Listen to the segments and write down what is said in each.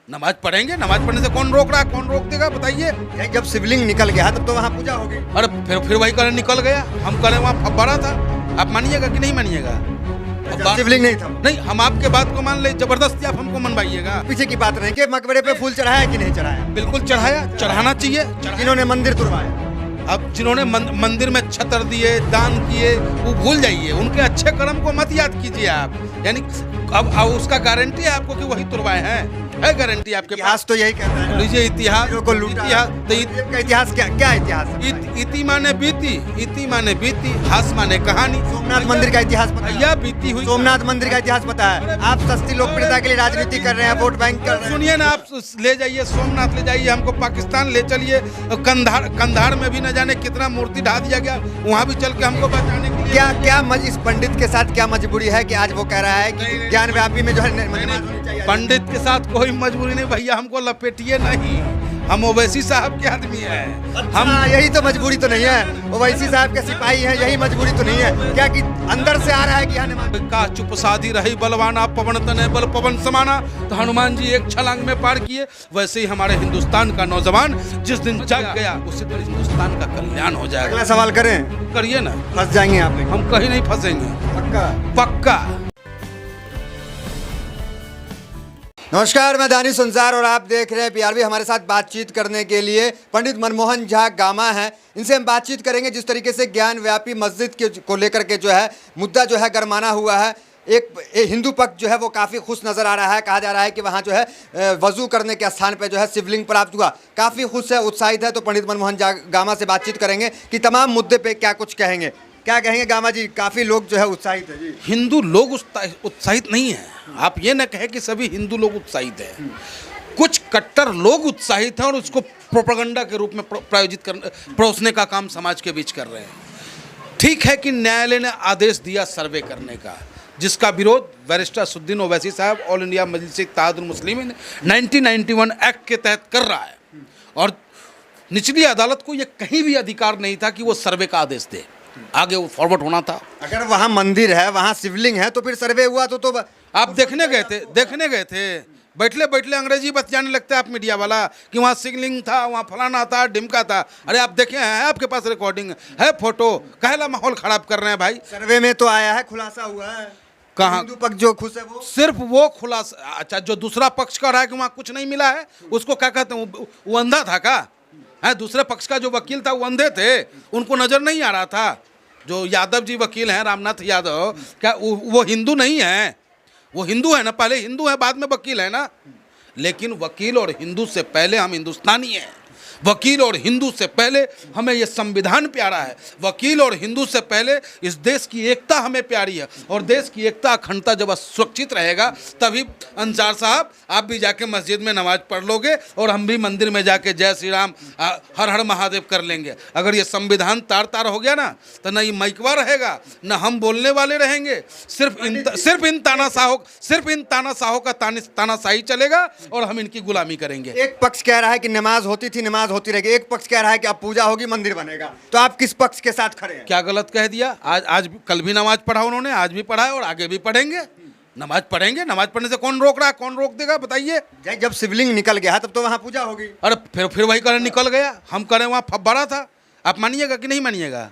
नमाज पढ़ेंगे, नमाज पढ़ने से कौन रोक रहा है, कौन रोक देगा बताइए। नहीं, जब शिवलिंग निकल गया तब तो वहाँ पूजा होगी। अरे फिर वही करें निकल गया, हम करें वहाँ फव्वारा था। आप मानिएगा कि नहीं मानिएगा? शिवलिंग नहीं था। नहीं, हम आपके बात को मान ले, जबरदस्ती आप हमको मनवाइएगा। पीछे की बात नहीं कि मकबरे पे फूल चढ़ाया कि नहीं चढ़ाया। बिल्कुल चढ़ाया, चढ़ाना चाहिए। जिन्होंने मंदिर तुड़वाया, अब जिन्होंने मंदिर में छतर दिए, दान किए, वो भूल जाइए, उनके अच्छे कर्म को मत याद कीजिए आप। यानी अब उसका गारंटी है आपको कि वही तुड़वाए हैं, है गारंटी आपके पास? इतिहास तो यही कहता है। लीजिए इतिहास को लूटा। इतिहास क्या इतिहास है? इति माने बीती, इति माने बीती, हास माने कहानी। सोमनाथ मंदिर का इतिहास पता है? या बीती हुई सोमनाथ मंदिर का इतिहास पता है? आप सस्ती लोकप्रियता के लिए राजनीति कर रहे हैं, वोट बैंक कर रहे हैं। सुनिए ना, आप ले जाइए सोमनाथ, ले जाइए हमको पाकिस्तान ले चलिए, कंधार में भी न जाने कितना मूर्ति ढा दिया गया, वहाँ भी चल के हमको बचाने के लिए। क्या इस पंडित के साथ क्या मजबूरी है कि आज वो कह रहा है कि ज्ञान व्यापी में जो है पंडित के साथ कोई मजबूरी नहीं भैया, हमको लपेटिए नहीं, हम ओवैसी साहब के आदमी हैं। हम यही तो मजबूरी तो नहीं है, ओवैसी साहब के सिपाही हैं, यही मजबूरी तो नहीं है क्या कि अंदर से आ रहा है कि का चुप साधी रही बलवाना, पवन तने बल पवन समाना। तो हनुमान जी एक छलांग में पार किए। वैसे ही हमारे हिंदुस्तान का नौजवान जिस दिन जाग गया, उससे तो हिंदुस्तान का कल्याण हो जाएगा। अगला सवाल करें? करिए ना। फंस जाएंगे आप? हम कहीं नहीं फंसेंगे, पक्का। नमस्कार, मैं दानिश संसार और आप देख रहे हैं पीआरबी। हमारे साथ बातचीत करने के लिए पंडित मनमोहन झा गामा हैं। इनसे हम बातचीत करेंगे जिस तरीके से ज्ञान व्यापी मस्जिद को लेकर के जो है मुद्दा जो है गरमाना हुआ है। एक हिंदू पक्ष जो है वो काफ़ी खुश नज़र आ रहा है। कहा जा रहा है कि वहाँ जो है वजू करने के स्थान पे जो है शिवलिंग प्राप्त हुआ। काफ़ी खुश है, उत्साहित है। तो पंडित मनमोहन झा गामा से बातचीत करेंगे कि तमाम मुद्दे पे क्या कुछ कहेंगे। क्या कहेंगे गामा जी? काफ़ी लोग जो है उत्साहित है जी। हिंदू लोग उत्साहित नहीं है। आप ये न कहें कि सभी हिंदू लोग उत्साहित हैं। कुछ कट्टर लोग उत्साहित हैं और उसको प्रोपेगेंडा के रूप में परोसने का काम समाज के बीच कर रहे हैं। ठीक है कि न्यायालय ने आदेश दिया सर्वे करने का, जिसका विरोध बैरिस्टर असदुद्दीन ओवैसी साहब ऑल इंडिया मजलिस इत्तेहादुल मुस्लिमीन 1991 एक्ट के तहत कर रहा है। और निचली अदालत को यह कहीं भी अधिकार नहीं था कि वो सर्वे का आदेश दे, आगे वो फॉरवर्ड होना था। अगर वहाँ मंदिर है, वहाँ शिवलिंग है, तो फिर सर्वे हुआ तो आप देखने गए थे बैठले अंग्रेजी बतियाने लगते हैं आप मीडिया वाला कि वहाँ शिवलिंग था, वहाँ फलाना था, डिमका था। अरे आप देखे हैं, आपके पास रिकॉर्डिंग है, फोटो, कहला माहौल खराब कर रहे हैं भाई। सर्वे में तो आया है, खुलासा हुआ है। कहाँ? हिंदू पक्ष जो खुश है वो सिर्फ वो खुलासा। अच्छा, जो दूसरा पक्ष कह रहा है कि वहाँ कुछ नहीं मिला है, उसको क्या कहते हैं? वो अंधा था का है? दूसरे पक्ष का जो वकील था वो अंधे थे, उनको नजर नहीं आ रहा था। जो यादव जी वकील हैं, रामनाथ यादव, क्या वो हिंदू नहीं है? वो हिंदू है ना, पहले हिंदू है बाद में वकील है ना। लेकिन वकील और हिंदू से पहले हम हिंदुस्तानी हैं। वकील और हिंदू से पहले हमें ये संविधान प्यारा है। वकील और हिंदू से पहले इस देश की एकता हमें प्यारी है। और देश की एकता अखंडता जब सुरक्षित रहेगा तभी अंसार साहब आप भी जाके मस्जिद में नमाज पढ़ लोगे और हम भी मंदिर में जाके जय श्री राम हर हर महादेव कर लेंगे। अगर ये संविधान तार तार हो गया ना, तो न ये माइकवा रहेगा, न हम बोलने वाले रहेंगे। सिर्फ इन तानाशाहों का तानाशाही चलेगा और हम इनकी गुलामी करेंगे। एक पक्ष कह रहा है कि नमाज होती थी, नमाज होती रहेगी। एक पक्ष कह रहा है कि अब पूजा होगी, मंदिर बनेगा। तो आप किस पक्ष के साथ खड़े हैं? क्या गलत कह दिया? आज कल भी नमाज पढ़ा उन्होंने, आज भी पढ़ा है और आगे भी पढ़ेंगे। नमाज पढ़ेंगे, नमाज पढ़ने से कौन रोक रहा है, कौन रोक देगा बताइए। जब शिवलिंग निकल गया तब तो वहाँ पूजा होगी। अरे फिर वही करें निकल गया, हम करें वहाँ फव्वारा था। आप मानिएगा कि नहीं मानिएगा?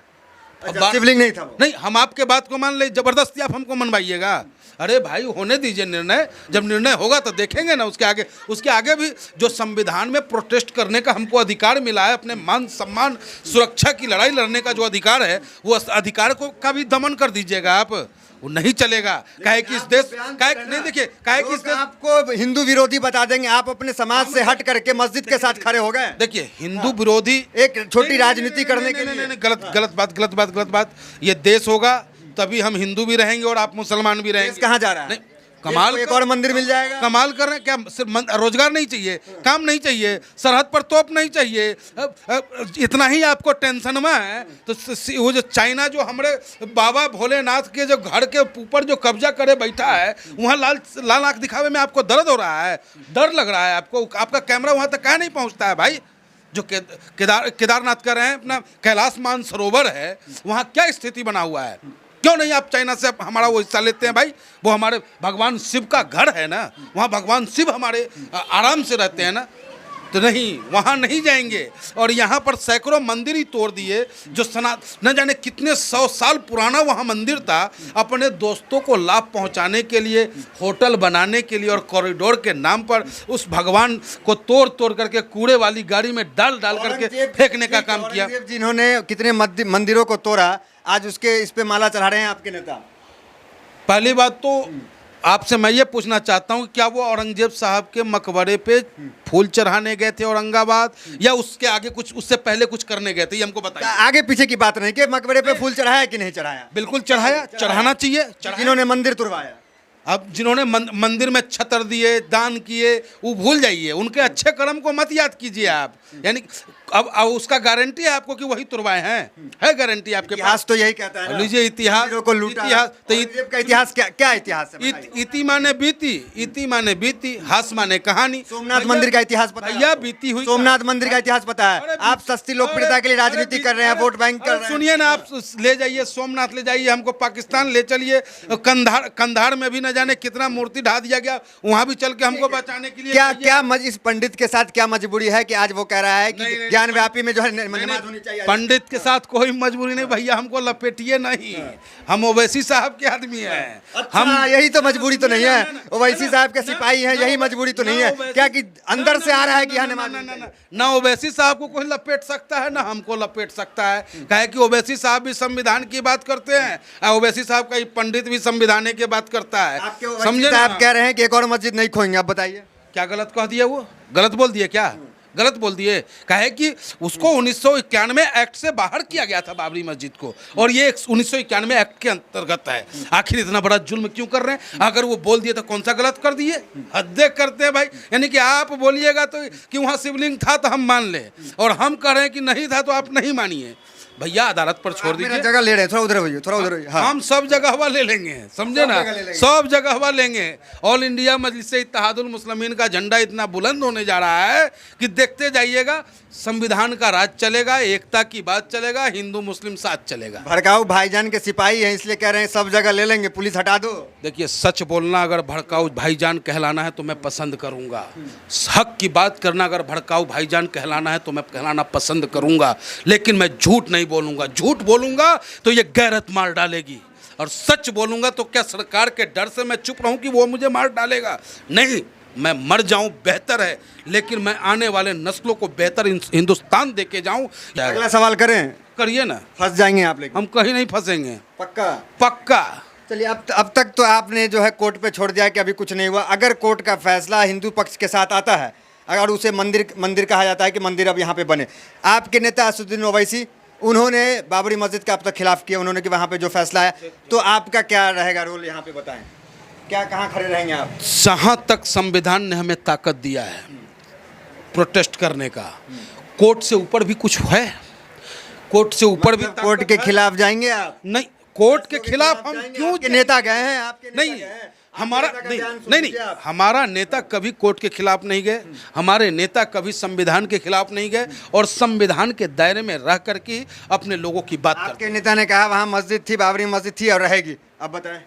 शिवलिंग नहीं था वो। नहीं, हम आपके बात को मान ले, जबरदस्ती आप हमको मनवाइएगा। अरे भाई होने दीजिए निर्णय, जब निर्णय होगा तो देखेंगे ना। उसके आगे भी जो संविधान में प्रोटेस्ट करने का हमको अधिकार मिला है, अपने मान सम्मान सुरक्षा की लड़ाई लड़ने का जो अधिकार है, वो अधिकार को का भी दमन कर दीजिएगा आप। वो नहीं चलेगा। काहे कि इस देश नहीं, देखिए काहे कि इस देश आपको हिंदू विरोधी बता देंगे। आप अपने समाज से हट करके मस्जिद के साथ खड़े हो गए। देखिए हिंदू विरोधी एक छोटी राजनीति करने के लिए गलत बात। ये देश होगा तभी हम हिंदू भी रहेंगे और आप मुसलमान भी रहेंगे। कहाँ जा रहा है? कमाल, एक और मंदिर मिल जाएगा। कमाल कर रहे हैं क्या? सिर्फ रोजगार नहीं चाहिए, काम नहीं चाहिए, सरहद पर तोप नहीं चाहिए, इतना ही आपको टेंशन में है। तो वो जो चाइना जो हमारे बाबा भोलेनाथ के जो घर के ऊपर जो कब्जा करे बैठा है, वहाँ लाल आंख दिखावे में आपको दर्द हो रहा है, डर लग रहा है आपको। आपका कैमरा वहाँ तक कहाँ नहीं पहुँचता है भाई? जो केदारनाथ कर रहे हैं, अपना कैलाश मानसरोवर है, वहाँ क्या स्थिति बना हुआ है? क्यों नहीं आप चाइना से हमारा वो हिस्सा लेते हैं भाई? वो हमारे भगवान शिव का घर है ना, वहाँ भगवान शिव हमारे आराम से रहते हैं ना। तो नहीं, वहाँ नहीं जाएंगे। और यहाँ पर सैकड़ों मंदिर ही तोड़ दिए जो न जाने कितने 100 साल पुराना वहाँ मंदिर था। अपने दोस्तों को लाभ पहुँचाने के लिए, होटल बनाने के लिए और कॉरिडोर के नाम पर उस भगवान को तोड़ तोड़ करके कूड़े वाली गाड़ी में डाल करके फेंकने का काम किया। जिन्होंने कितने मंदिरों को तोड़ा, आज उसके इस पे माला चढ़ा रहे हैं आपके नेता। पहली बात तो आपसे मैं ये पूछना चाहता हूँ, क्या वो औरंगजेब साहब के मकबरे पे फूल चढ़ाने गए थे औरंगाबाद, या उसके आगे कुछ, उससे पहले कुछ करने गए थे? ये हमको बताइए। आगे पीछे की बात नहीं कि मकबरे पे फूल चढ़ाया कि नहीं चढ़ाया। बिल्कुल चढ़ाया, चढ़ाना चाहिए। जिन्होंने मंदिर तुड़वाया, अब जिन्होंने मंदिर में छतर दिए, दान किए, वो भूल जाइए। उनके अच्छे कर्म को मत याद कीजिए आप। यानी अब उसका गारंटी है आपको कि वही तुरवाए हैं, है गारंटी आपके पास? तो यही कहता है। लीजिए इतिहास को लूटा। इतिहास का इतिहास क्या इतिहास है? इति माने बीती, इति माने बीती, हास माने कहानी। सोमनाथ मंदिर का इतिहास पता है? भैया बीती हुई सोमनाथ मंदिर का इतिहास पता है? आप सस्ती लोकप्रियता के लिए राजनीति कर रहे हैं, वोट बैंक कर रहे हैं। सुनिए ना, आप ले जाइए सोमनाथ, ले जाइए, हमको पाकिस्तान ले चलिए, कंधार में भी न जाने कितना मूर्ति ढा दिया गया, वहाँ भी चल के हमको बचाने के लिए। क्या इस पंडित के साथ क्या मजबूरी है कि आज वो कह रहा है कि ज्ञान व्यापी में जो है नमाज होनी चाहिए? पंडित के साथ कोई मजबूरी नहीं भैया, हमको लपेटिए नहीं। हम ओवैसी साहब के आदमी हैं। हम यही तो मजबूरी तो नहीं है? ओवैसी साहब के सिपाही हैं, यही मजबूरी तो नहीं है क्या कि अंदर से आ रहा है कि यहाँ नमाज? ना ओवैसी साहब को कोई लपेट सकता है, ना हमको लपेट सकता है। कहे कि ओवैसी साहब भी संविधान की बात करते हैं, ओवैसी साहब का पंडित भी संविधान की बात करता है। समझे? आप कह रहे हैं कि एक और मस्जिद नहीं खोएंगे, आप बताइए। क्या गलत कह दिया? वो गलत बोल दिए क्या? गलत बोल दिए। कहे कि उसको 1991 एक्ट से बाहर किया गया था बाबरी मस्जिद को, और ये 1991 एक्ट के अंतर्गत है। आखिर इतना बड़ा जुल्म क्यों कर रहे हैं? अगर वो बोल दिए तो कौन सा गलत कर दिए? हद करते हैं भाई। यानी कि आप बोलिएगा तो कि वहाँ शिवलिंग था तो हम मान ले, और हम कह रहे हैं कि नहीं था तो आप नहीं मानिए। भैया अदालत पर छोड़ दीजिए। जगह ले रहे हैं, थोड़ा उधर होइए, थोड़ा उधर होइए। हम सब जगह ले लेंगे, समझे ना, सब जगह लेंगे। ऑल इंडिया मजलिस इत्तेहादुल मुस्लिमीन का झंडा इतना बुलंद होने जा रहा है कि देखते जाइएगा। संविधान का राज चलेगा, एकता की बात चलेगा, हिंदू मुस्लिम साथ चलेगा। भड़काऊ भाईजान के सिपाही हैं इसलिए कह रहे हैं सब जगह ले लेंगे, पुलिस हटा दो। देखिए, सच बोलना अगर भड़काऊ भाईजान कहलाना है तो मैं पसंद करूंगा। हक की बात करना अगर भड़काऊ भाईजान कहलाना है तो मैं कहलाना पसंद करूंगा। लेकिन मैं झूठ नहीं बोलूंगा। झूठ बोलूंगा तो ये गैरत मार डालेगी, और सच बोलूंगा तो क्या सरकार के डर से मैं चुप रहूं कि वो मुझे मार डालेगा? नहीं, मैं मर जाऊं बेहतर है, लेकिन मैं आने वाले नस्लों को बेहतर हिंदुस्तान देके जाऊं। अगला सवाल करें? करिए ना। फंस जाएंगे आप? लेकिन हम कहीं नहीं फंसेंगे, पक्का पक्का। चलिए, अब तक तो आपने जो है कोर्ट पे छोड़ दिया कि अभी कुछ नहीं हुआ। अगर कोर्ट का फैसला हिंदू पक्ष के साथ आता है, अगर उसे मंदिर कहा जाता है कि मंदिर अब यहाँ पे बने, आपके नेता असदुद्दीन ओवैसी, उन्होंने बाबरी मस्जिद का अब तक खिलाफ किया, उन्होंने कि वहाँ पे जो फैसला है, तो आपका क्या रहेगा रोल यहाँ पे? बताएं, क्या कहाँ खड़े रहेंगे आप? जहाँ तक संविधान ने हमें ताकत दिया है प्रोटेस्ट करने का, कोर्ट से ऊपर भी कुछ है? कोर्ट से ऊपर भी कोर्ट के खिलाफ जाएंगे आप? नहीं, कोर्ट के खिलाफ हम क्यों? नेता गए हैं आपके? नहीं, हमारा नहीं, हमारा नेता कभी कोर्ट के खिलाफ नहीं गए, हमारे नेता कभी संविधान के खिलाफ नहीं गए, और संविधान के दायरे में रह करके अपने लोगों की बात करते। आपके नेता ने कहा वहाँ मस्जिद थी, बाबरी मस्जिद थी और रहेगी। अब बताएं,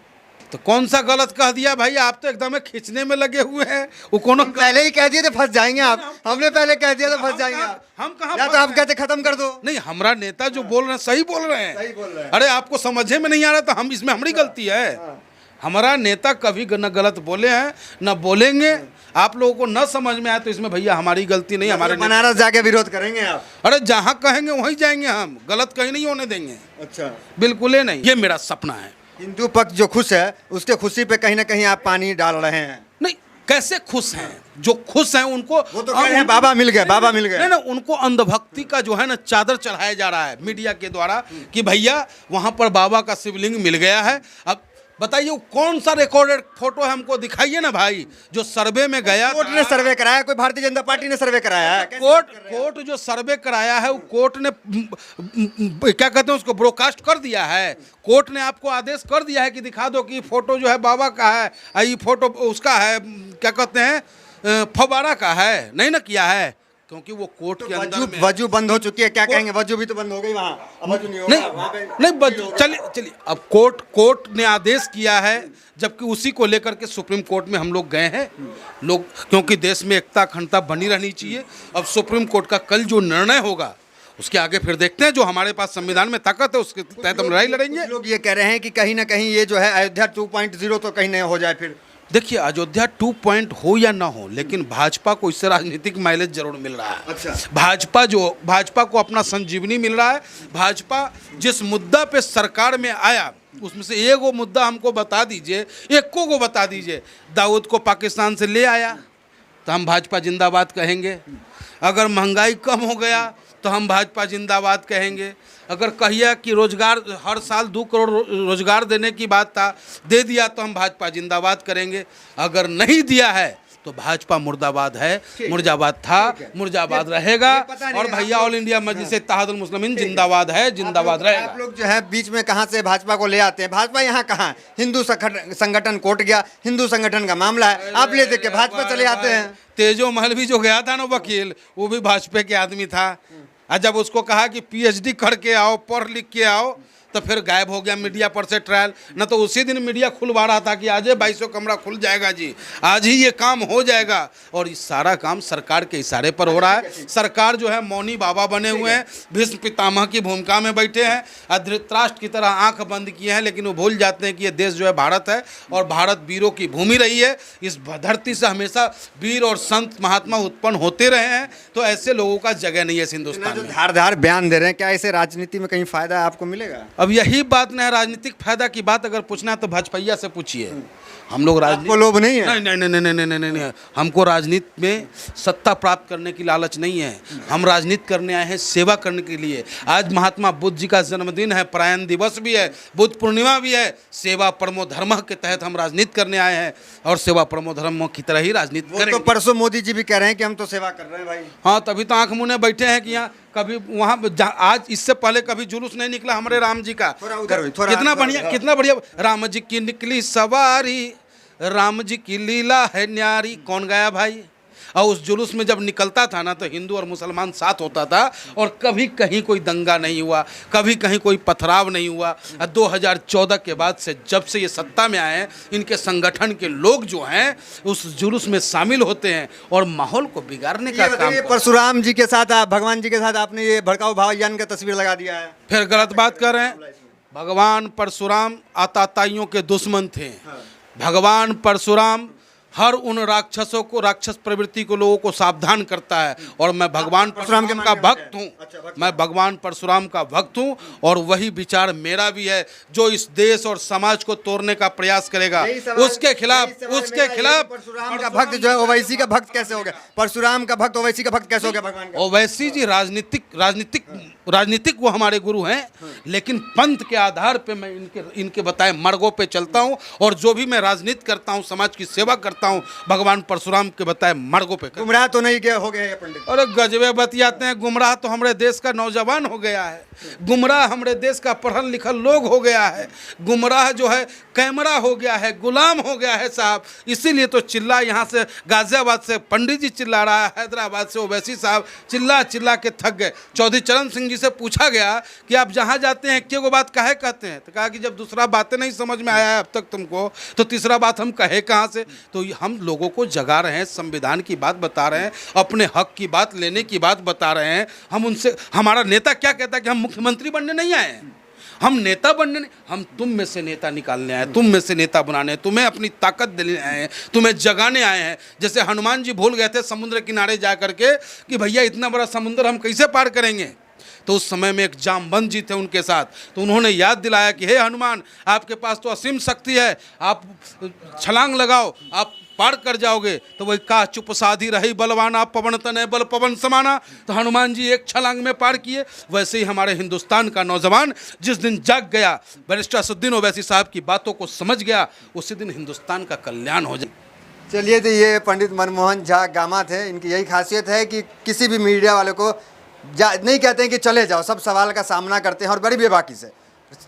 तो कौन सा गलत कह दिया भाई? आप तो एकदम खींचने में लगे हुए हैं। वो कौन पहले ही कह दिए तो फंस जाएंगे आप। हमने पहले कह दिया तो फंस जाएंगे आप। हम कहाँ? या तो आप कहते खत्म कर दो। नहीं, हमारा नेता जो बोल रहे हैं सही बोल रहे हैं। सही बोल रहे हैं। अरे आपको समझे में नहीं आ रहा तो हम इसमें हमारी गलती है। हमारा नेता कभी न गलत बोले हैं न बोलेंगे। आप लोगों को न समझ में आए तो इसमें भैया हमारी गलती नहीं। हमारे बनारस जाके विरोध करेंगे आप? अरे जहाँ कहेंगे वहीं जाएंगे, हम गलत कहीं नहीं होने देंगे। अच्छा, बिल्कुल ही नहीं। ये मेरा सपना है। हिंदू पक्ष जो खुश है उसके खुशी पे कहीं ना कहीं आप पानी डाल रहे हैं। नहीं, कैसे खुश हैं? जो खुश हैं उनको वो तो कह रहे हैं बाबा मिल गए, बाबा मिल गए। नहीं, उनको अंधभक्ति का जो है ना चादर चढ़ाया जा रहा है मीडिया के द्वारा कि भैया वहाँ पर बाबा का शिवलिंग मिल गया है। अब बताइए कौन सा रिकॉर्डेड फोटो है? हमको दिखाइए ना भाई। जो सर्वे में गया, कोर्ट ने सर्वे कराया, कोई भारतीय जनता पार्टी ने सर्वे कराया है? कोर्ट जो सर्वे कराया है वो कोर्ट ने क्या कहते हैं उसको ब्रॉडकास्ट कर दिया है। कोर्ट ने आपको आदेश कर दिया है कि दिखा दो कि फोटो जो है बाबा का है, ये फोटो उसका है, क्या कहते हैं, फव्वारा का है। नहीं ना किया है। क्योंकि वो कोर्ट के अंदर में वजू बंद हो चुकी है, क्या कहेंगे? वजू भी तो बंद हो गई वहाँ, अब वजू नहीं होगा वहाँ पे। नहीं चलिए अब कोर्ट ने आदेश किया है, जबकि उसी को लेकर के सुप्रीम कोर्ट में हम लोग गए हैं लोग, क्योंकि देश में एकता अखंडता बनी रहनी चाहिए। अब सुप्रीम कोर्ट का कल जो निर्णय होगा उसके आगे फिर देखते हैं, जो हमारे पास संविधान में ताकत है उसके तहत हम लड़ाई लड़ेंगे। लोग ये कह रहे हैं कि कहीं ना कहीं ये जो है अयोध्या 2.0 तो कहीं नहीं हो जाए फिर। देखिए अयोध्या 2 हो या ना हो, लेकिन भाजपा को इससे राजनीतिक माइलेज जरूर मिल रहा है। अच्छा, भाजपा को अपना संजीवनी मिल रहा है। भाजपा जिस मुद्दा पे सरकार में आया उसमें से एक वो मुद्दा हमको बता दीजिए, एक को बता दीजिए। दाऊद को पाकिस्तान से ले आया तो हम भाजपा जिंदाबाद कहेंगे। अगर महंगाई कम हो गया तो हम भाजपा जिंदाबाद कहेंगे। अगर कहिए कि रोजगार हर साल 2 करोड़ रोजगार देने की बात था, दे दिया तो हम भाजपा जिंदाबाद करेंगे। अगर नहीं दिया है तो भाजपा मुर्दाबाद है, मुर्जाबाद था, मुर्जाबाद रहेगा। और भैया ऑल इंडिया मजलिस इत्तेहादुल मुस्लिमीन जिंदाबाद है, जिंदाबाद रहेगा। आप लोग जो है बीच में कहाँ से भाजपा को ले आते हैं? भाजपा यहाँ कहाँ? हिंदू संगठन कोर्ट गया, हिंदू संगठन का मामला है, आप ले देके भाजपा चले आते हैं। तेजो महल भी जो गया था ना वकील, वो भी भाजपा के आदमी था। और जब उसको कहा कि पीएचडी करके आओ, पढ़ लिख के आओ, तो फिर गायब हो गया मीडिया पर से ट्रायल। न तो उसी दिन मीडिया खुलवा रहा था कि आज 2200 कमरा खुल जाएगा जी, आज ही ये काम हो जाएगा। और ये सारा काम सरकार के इशारे पर हो रहा है। सरकार जो है मौनी बाबा बने हुए हैं, भीष्म पितामह की भूमिका में बैठे हैं, धृतराष्ट्र की तरह आंख बंद किए हैं। लेकिन वो भूल जाते हैं कि ये देश जो है भारत है और भारत वीरों की भूमि रही है। इस धरती से हमेशा वीर और संत महात्मा उत्पन्न होते रहे हैं, तो ऐसे लोगों का जगह नहीं है इस हिंदुस्तान में। धारदार बयान दे रहे हैं, क्या इसे राजनीति में कहीं फायदा आपको मिलेगा? अब यही बात न है, राजनीतिक फायदा की बात अगर पूछना है तो भाजपा से पूछिए। हम लोग आपको लोभ नहीं है? नहीं नहीं नहीं नहीं नहीं नहीं नहीं, हमको राजनीति में सत्ता प्राप्त करने की लालच नहीं है। हम राजनीति करने आए हैं सेवा करने के लिए। आज महात्मा बुद्ध जी का जन्मदिन है, प्रयाण दिवस भी है, बुद्ध पूर्णिमा भी है। सेवा परमो धर्म के तहत हम राजनीति करने आए हैं और सेवा परमो धर्म की तरह ही राजनीति करेंगे। तो परसों मोदी जी भी कह रहे हैं कि हम तो सेवा कर रहे हैं भाई। हाँ, तभी तो आंख मुने बैठे हैं कि यहाँ कभी वहाँ आज इससे पहले कभी जुलूस नहीं निकला हमारे राम जी का। कितना बढ़िया राम जी की निकली सवारी, राम जी की लीला है न्यारी। कौन गाया भाई? और उस जुलूस में जब निकलता था ना तो हिंदू और मुसलमान साथ होता था और कभी कहीं कोई दंगा नहीं हुआ, कभी कहीं कोई पथराव नहीं हुआ। 2014 के बाद से जब से ये सत्ता में आए हैं, इनके संगठन के लोग जो हैं उस जुलूस में शामिल होते हैं और माहौल को बिगाड़ने का काम। परशुराम जी के साथ भगवान जी के साथ आपने ये भड़काऊ भाईजान का तस्वीर लगा दिया है, फिर गलत बात कर रहे हैं। भगवान परशुराम आताताइयों के दुश्मन थे। भगवान परशुराम हर उन राक्षसों को, राक्षस प्रवृत्ति को, लोगों को सावधान करता है। और मैं भगवान परशुराम का भक्त हूँ। मैं भगवान परशुराम का भक्त हूँ और वही विचार मेरा भी है। जो इस देश और समाज को तोड़ने का प्रयास करेगा उसके खिलाफ परशुराम का भक्त जो है ओवैसी का भक्त कैसे हो गया? परशुराम का भक्त ओवैसी का भक्त कैसे हो गया? भगवान का ओवैसी जी राजनीतिक वो हमारे गुरु हैं, लेकिन पंथ के आधार पे मैं इनके बताए मार्गों पे चलता हूँ और जो भी मैं राजनीति करता हूँ, समाज की सेवा करता हूँ, भगवान परशुराम के बताए मार्गों पे। गुमराह तो नहीं हो गए पंडित? अरे गजबे बतियाते हैं। गुमराह तो हमारे देश का नौजवान हो गया है, गुमराह हमारे देश का पढ़ल लिखल लोग हो गया है, गुमराह जो है कैमरा हो गया है, गुलाम हो गया है साहब। इसीलिए तो चिल्ला यहाँ से गाजियाबाद से पंडित जी चिल्ला रहा है, हैदराबाद से ओवैसी साहब चिल्ला के थक गए। चौधरी चरण सिंह जी से पूछा गया कि आप जहाँ जाते हैं एक बात काहे कहते हैं, तो कहा कि जब दूसरा बातें नहीं समझ में आया है अब तक तुमको, तो तीसरा बात हम कहे कहाँ से। तो हम लोगों को जगा रहे हैं, संविधान की बात बता रहे हैं, अपने हक की बात लेने की बात बता रहे हैं। हम उनसे, हमारा नेता क्या कहता है कि हम मुख्यमंत्री बनने नहीं आए हैं, हम नेता बनने नहीं, हम तुम में से नेता निकालने आए, तुम में से नेता बनाने, तुम्हें अपनी ताकत देने आए हैं, तुम्हें जगाने आए हैं। जैसे हनुमान जी भूल गए थे समुद्र किनारे जा करके कि भैया इतना बड़ा समुद्र हम कैसे पार करेंगे। तो उस समय में एक जामवंत जी थे उनके साथ, तो उन्होंने याद दिलाया कि हे हनुमान, आपके पास तो असीम शक्ति है, आप छलांग लगाओ, आप पार कर जाओगे। तो वही का चुप साधी रही बलवाना, पवन तनय बल पवन समाना। तो हनुमान जी एक छलांग में पार किए। वैसे ही हमारे हिंदुस्तान का नौजवान जिस दिन जाग गया, बैरिस्टर असदुद्दीन ओवैसी साहब की बातों को समझ गया, उसी दिन हिंदुस्तान का कल्याण हो जाए। चलिए, तो ये पंडित मनमोहन झा गामा थे। इनकी यही खासियत है कि किसी भी मीडिया वाले को नहीं कहते हैं कि चले जाओ, सब सवाल का सामना करते हैं और बड़ी बेबाकी से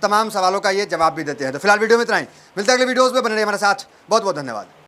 तमाम सवालों का ये जवाब भी देते हैं। तो फिलहाल वीडियो में इतना ही, मिलते हैं अगले वीडियोज़ में, बने रहिए हमारे साथ। बहुत बहुत धन्यवाद।